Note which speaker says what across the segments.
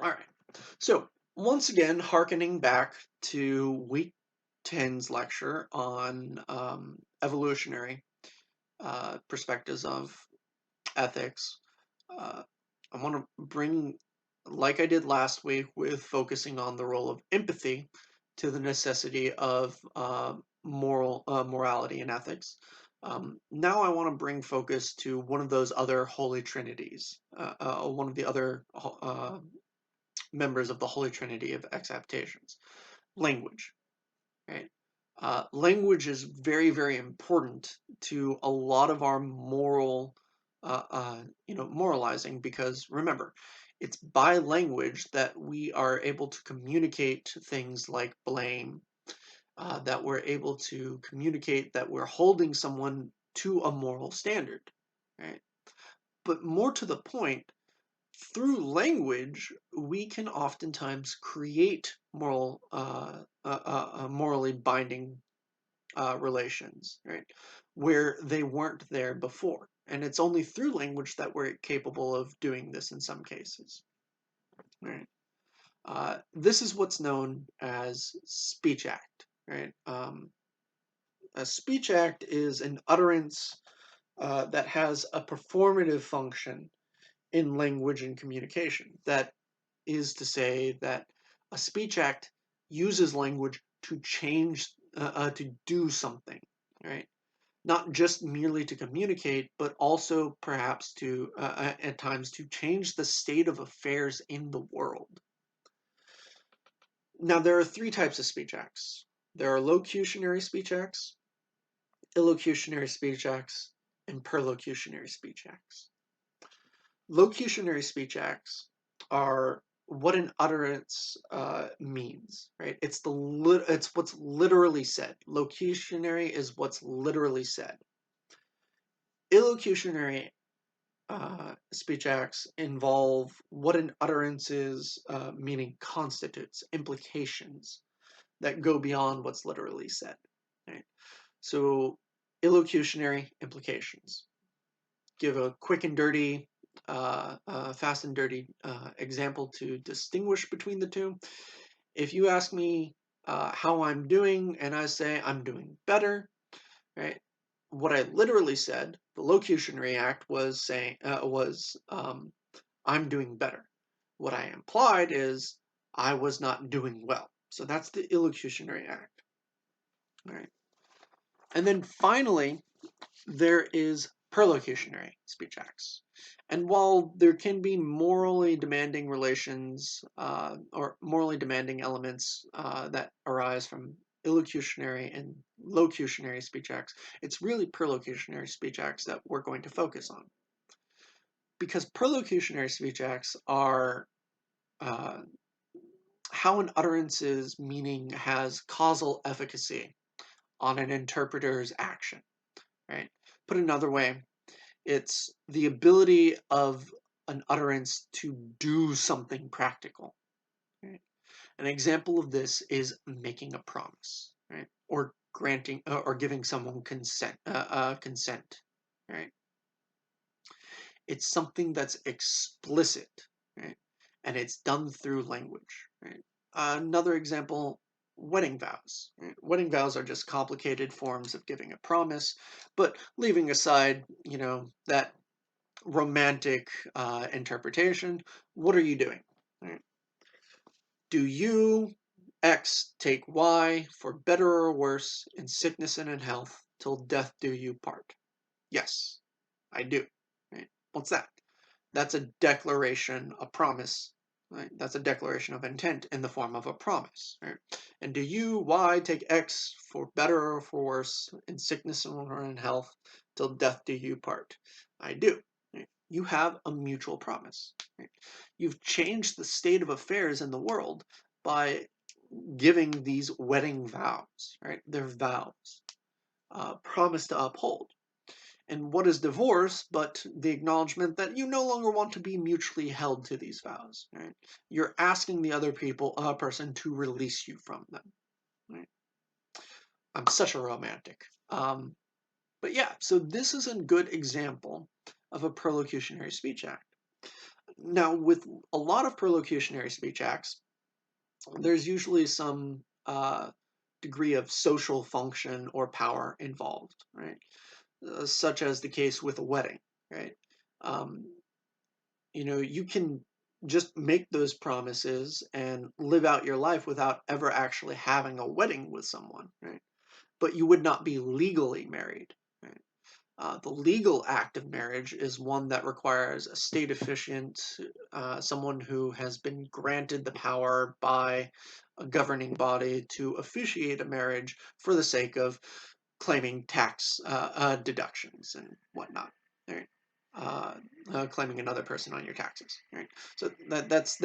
Speaker 1: All right. So, once again, hearkening back to week 10's lecture on evolutionary perspectives of ethics, uh, I want to bring, like I did last week with focusing on the role of empathy, to the necessity of morality and ethics. Now I want to bring focus to one of those other holy trinities, one of the other members of the Holy Trinity of exaptations, language, right? Language is very, very important to a lot of our moralizing, because remember, it's by language that we are able to communicate things like blame, that we're able to communicate that we're holding someone to a moral standard, right? But more to the point, through language, we can oftentimes create morally binding relations, right, where they weren't there before. And it's only through language that we're capable of doing this in some cases, right? This is what's known as speech act, right? A speech act is an utterance that has a performative function in language and communication. That is to say that a speech act uses language to change, to do something, right? Not just merely to communicate, but also perhaps to, at times, to change the state of affairs in the world. Now, there are three types of speech acts. There are locutionary speech acts, illocutionary speech acts, and perlocutionary speech acts. Locutionary speech acts are what an utterance means, right? It's what's literally said. Locutionary is what's literally said. Illocutionary speech acts involve what an utterance is, meaning constitutes, implications that go beyond what's literally said, right? So, illocutionary implications. Give a quick and dirty, fast and dirty example to distinguish between the two. If you ask me how I'm doing and I say I'm doing better, right? What I literally said, the locutionary act was saying I'm doing better. What I implied is I was not doing well. So that's the illocutionary act. All right. And then finally, there is perlocutionary speech acts. And while there can be morally demanding relations, or morally demanding elements that arise from illocutionary and locutionary speech acts, it's really perlocutionary speech acts that we're going to focus on. Because perlocutionary speech acts are uh, how an utterance's meaning has causal efficacy on an interpreter's action, right? Put another way, it's the ability of an utterance to do something practical, right? An example of this is making a promise, right? Or granting or giving someone consent, right? It's something that's explicit, right? And it's done through language, right? Another example, wedding vows. Right? Wedding vows are just complicated forms of giving a promise, but leaving aside, that romantic interpretation, what are you doing? Right? Do you, X, take Y for better or worse in sickness and in health till death do you part? Yes, I do. Right? What's that? That's a declaration, a promise. Right? That's a declaration of intent in the form of a promise. Right? And do you, Y, take X for better or for worse in sickness or in health till death do you part? I do. Right? You have a mutual promise. Right? You've changed the state of affairs in the world by giving these wedding vows. Right? They're vows, promise to uphold. And what is divorce but the acknowledgement that you no longer want to be mutually held to these vows, right? You're asking the other person to release you from them, right? I'm such a romantic. But yeah, so this is a good example of a perlocutionary speech act. Now, with a lot of perlocutionary speech acts, there's usually some degree of social function or power involved, right? Such as the case with a wedding, right? Um, you can just make those promises and live out your life without ever actually having a wedding with someone, right? But you would not be legally married, right? The legal act of marriage is one that requires a state officiant, someone who has been granted the power by a governing body to officiate a marriage for the sake of claiming tax deductions and whatnot. Right? Uh, Claiming another person on your taxes. Right? So that's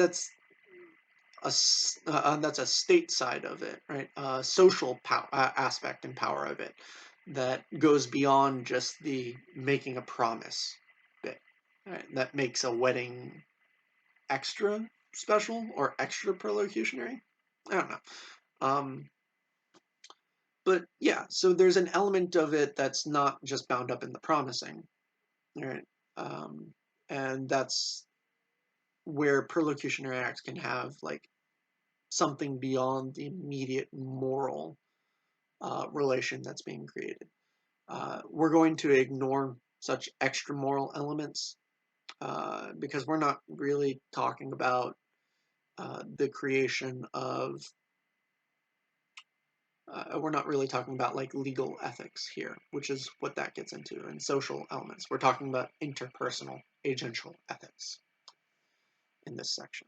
Speaker 1: a state side of it, right? Social aspect and power of it that goes beyond just the making a promise bit, right? That makes a wedding extra special or extra perlocutionary. I don't know. Um, but yeah, so there's an element of it that's not just bound up in the promising, right? Um, and that's where perlocutionary acts can have like something beyond the immediate moral relation that's being created. We're going to ignore such extra moral elements because we're not really talking about the creation of, we're not really talking about like legal ethics here, which is what that gets into, and social elements. We're talking about interpersonal agential ethics in this section.